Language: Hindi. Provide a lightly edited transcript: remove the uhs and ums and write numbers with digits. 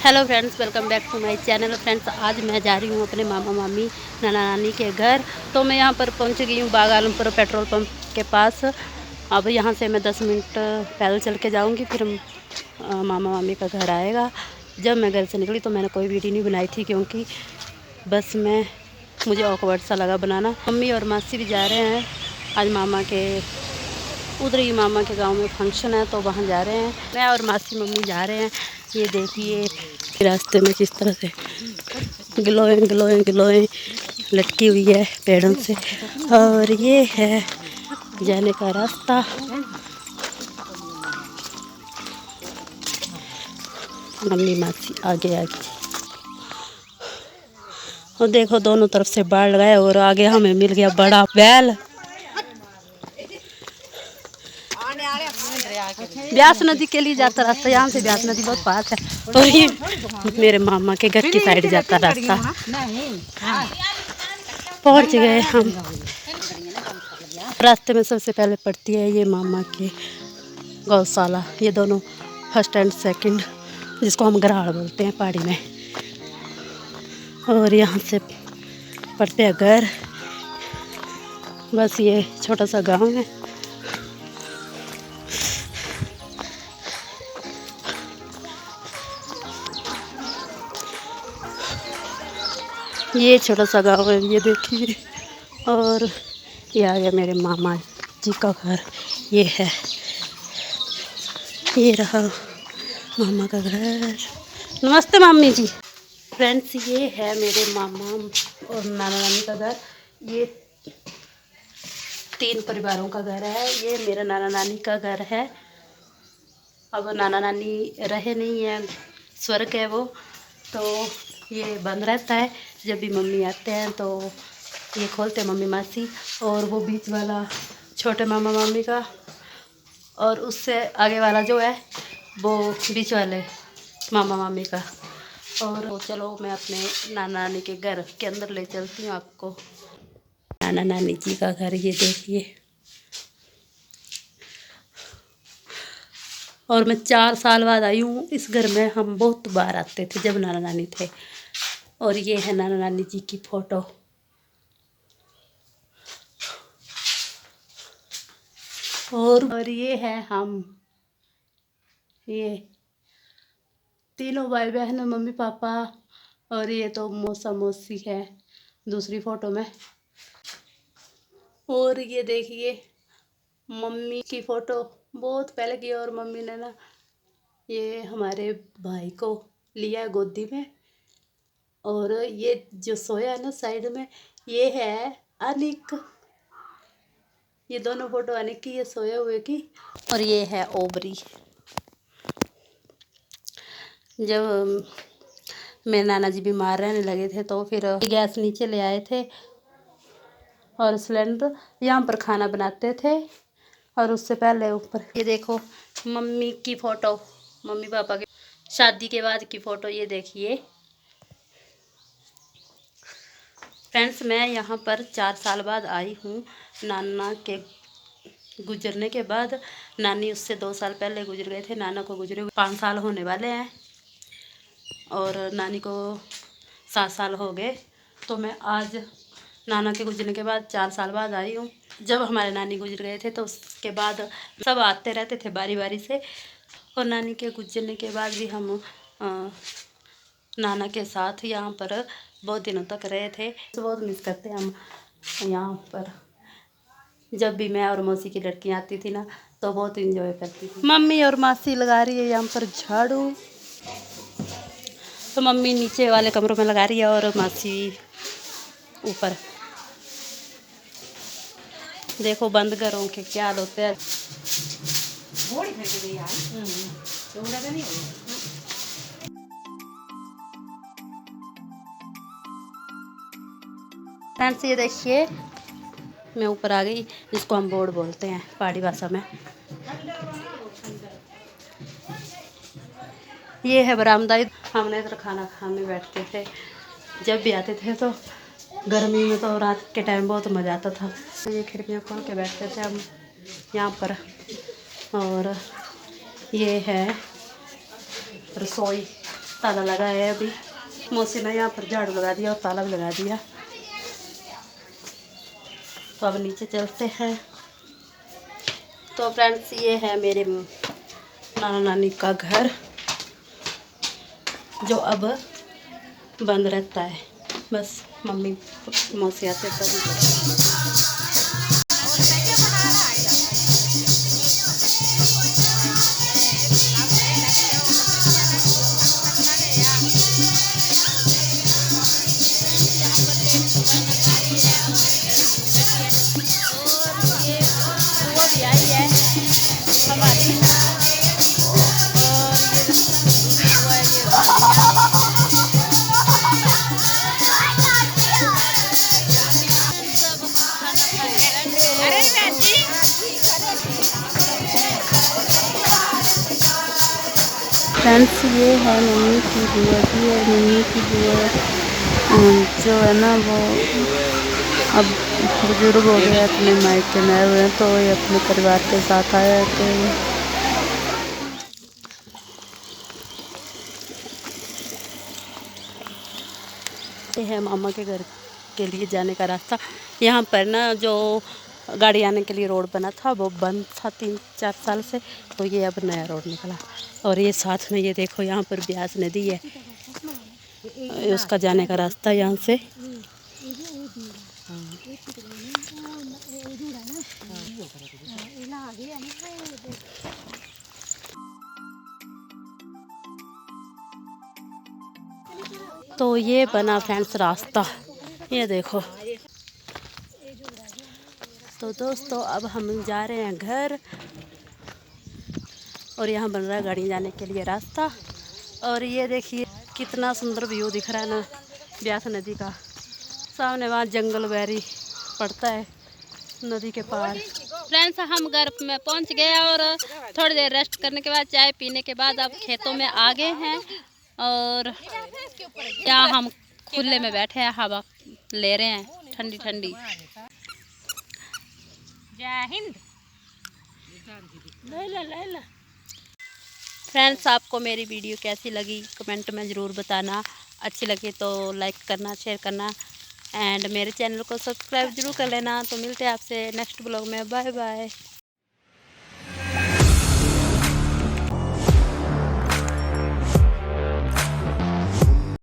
Hello friends, welcome back to my channel. Friends, आज मैं जा रही हूँ अपने मामा मामी नाना नानी के घर। तो मैं यहाँ पर पहुँच गई हूँ बाग आलमपुर पेट्रोल पंप के पास। अब यहाँ से मैं 10 मिनट पैदल चल के जाऊँगी, फिर मामा मामी का घर आएगा। जब मैं घर से निकली तो मैंने कोई वीडियो नहीं बनाई थी, क्योंकि बस मुझे ऑकवर्ड सा लगा बनाना। मम्मी और मासी भी जा रहे हैं आज मामा के उधर ही, मामा के गांव में फंक्शन है तो वहाँ जा रहे हैं। मैं और मासी मम्मी जा रहे हैं। ये देखिए रास्ते में किस तरह से गिलोय लटकी हुई है पेड़ों से, और ये है जाने का रास्ता। मम्मी मासी आगे आगे, और देखो दोनों तरफ से बाढ़ लगाया, और आगे हमें मिल गया बड़ा बैल। ब्यास नदी के लिए जाता रास्ता, यहाँ से ब्यास नदी बहुत पास है, और ये मेरे मामा के घर की साइड जाता रास्ता। पहुँच गए हम। रास्ते में सबसे पहले पड़ती है ये मामा के गौशाला। ये दोनों फर्स्ट एंड सेकंड, जिसको हम गराड़ बोलते हैं पहाड़ी में। और यहाँ से पड़ते हैं घर। बस ये छोटा सा गांव है। ये छोटा सा गांव है, ये देखिए। और ये आ गया मेरे मामा जी का घर। ये है, ये रहा मामा का घर। नमस्ते मामी जी। फ्रेंड्स, ये है मेरे मामा और नाना नानी का घर। ये 3 परिवारों का घर है। ये मेरा नाना नानी का घर है। अब नाना नानी रहे नहीं है, स्वर्ग है वो, तो ये बंद रहता है। जब भी मम्मी आते हैं तो ये खोलते हैं मम्मी मासी। और वो बीच वाला छोटे मामा मामी का, और उससे आगे वाला जो है वो बीच वाले मामा मामी का। और तो चलो मैं अपने नाना नानी के घर के अंदर ले चलती हूँ आपको। नाना नानी जी का घर ये देखिए। और मैं 4 साल बाद आई हूँ इस घर में। हम बहुत बार आते थे जब नाना नानी थे। और ये है नाना नानी जी की फ़ोटो। और ये है हम, ये तीनों भाई बहन, मम्मी पापा, और ये तो मौसा मौसी है दूसरी फ़ोटो में। और ये देखिए मम्मी की फ़ोटो बहुत पहले की, और मम्मी ने ना ये हमारे भाई को लिया है गोदी में। और ये जो सोया है ना साइड में, ये है अनिक। ये दोनों फोटो अनिक की, ये सोए हुए की। और ये है ओबरी। जब मेरे नाना जी बीमार रहने लगे थे तो फिर गैस नीचे ले आए थे, और सिलेंडर यहाँ पर खाना बनाते थे। और उससे पहले ऊपर ये देखो मम्मी की फ़ोटो, मम्मी पापा की शादी के बाद की फ़ोटो। ये देखिए फ्रेंड्स, मैं यहाँ पर 4 साल बाद आई हूँ नाना के गुजरने के बाद। नानी उससे 2 साल पहले गुजर गए थे। नाना को गुजरे हुए 5 साल होने वाले हैं, और नानी को 7 साल हो गए। तो मैं आज नाना के गुजरने के बाद 4 साल बाद आई हूँ। जब हमारे नानी गुजर गए थे तो उसके बाद सब आते रहते थे बारी बारी से। और नानी के गुजरने के बाद भी हम नाना के साथ यहाँ पर बहुत दिनों तक रहे थे। तो बहुत मिस करते हैं हम यहाँ पर। जब भी मैं और मौसी की लड़कियाँ आती थी ना तो बहुत इंजॉय करती थी। मम्मी और मासी लगा रही है यहाँ पर झाड़ू। तो मम्मी नीचे वाले कमरों में लगा रही है और मासी ऊपर। देखो बंद घरों के क्या हाल होते हैं। फ्रेंड्स, ये देखिए मैं ऊपर आ गई, जिसको हम बोर्ड बोलते हैं पहाड़ी भाषा में। ये है बरामदा। हमने इधर खाना खाने बैठते थे जब भी आते थे। तो गर्मी में तो रात के टाइम बहुत मज़ा आता था। तो ये खिड़कियाँ खोल के बैठते थे हम यहाँ पर। और ये है रसोई। ताला लगा है। अभी मौसी ने यहाँ पर झाड़ू लगा दिया और ताला भी लगा दिया। तो अब नीचे चलते हैं। तो फ्रेंड्स ये है मेरे नाना नानी का घर जो अब बंद रहता है। बस मम्मी मौसी आते तभी। फ्रेंड्स ये है मम्मी की बुआ जी, और मम्मी की बुआ जो है ना वो अब बुजुर्ग हो गए, अपने मायके में आए हुए हैं। तो ये अपने परिवार के साथ आए थे। ये है मामा के घर के लिए जाने का रास्ता। यहाँ पर ना जो गाड़ी आने के लिए रोड बना था वो बंद था 3-4 साल से, तो ये अब नया रोड निकला। और ये साथ में ये देखो यहाँ पर ब्यास नदी है, उसका जाने का रास्ता यहाँ से। तो ये बना फ्रेंड्स रास्ता, ये देखो। तो दोस्तों अब हम जा रहे हैं घर, और यहाँ बन रहा है गाड़ी जाने के लिए रास्ता। और ये देखिए कितना सुंदर व्यू दिख रहा है ना ब्यास नदी का। सामने वहाँ जंगल बैरी पड़ता है नदी के पार। फ्रेंड्स हम घर में पहुँच गए, और थोड़ी देर रेस्ट करने के बाद, चाय पीने के बाद अब खेतों में आ गए हैं। और यहाँ हम खुले में बैठे हैं, हवा ले रहे हैं ठंडी ठंडी। जय हिंद। फ्रेंड्स आपको मेरी वीडियो कैसी लगी कमेंट में ज़रूर बताना। अच्छी लगी तो लाइक करना, शेयर करना, एंड मेरे चैनल को सब्सक्राइब जरूर कर लेना। तो मिलते हैं आपसे नेक्स्ट ब्लॉग में। Bye bye.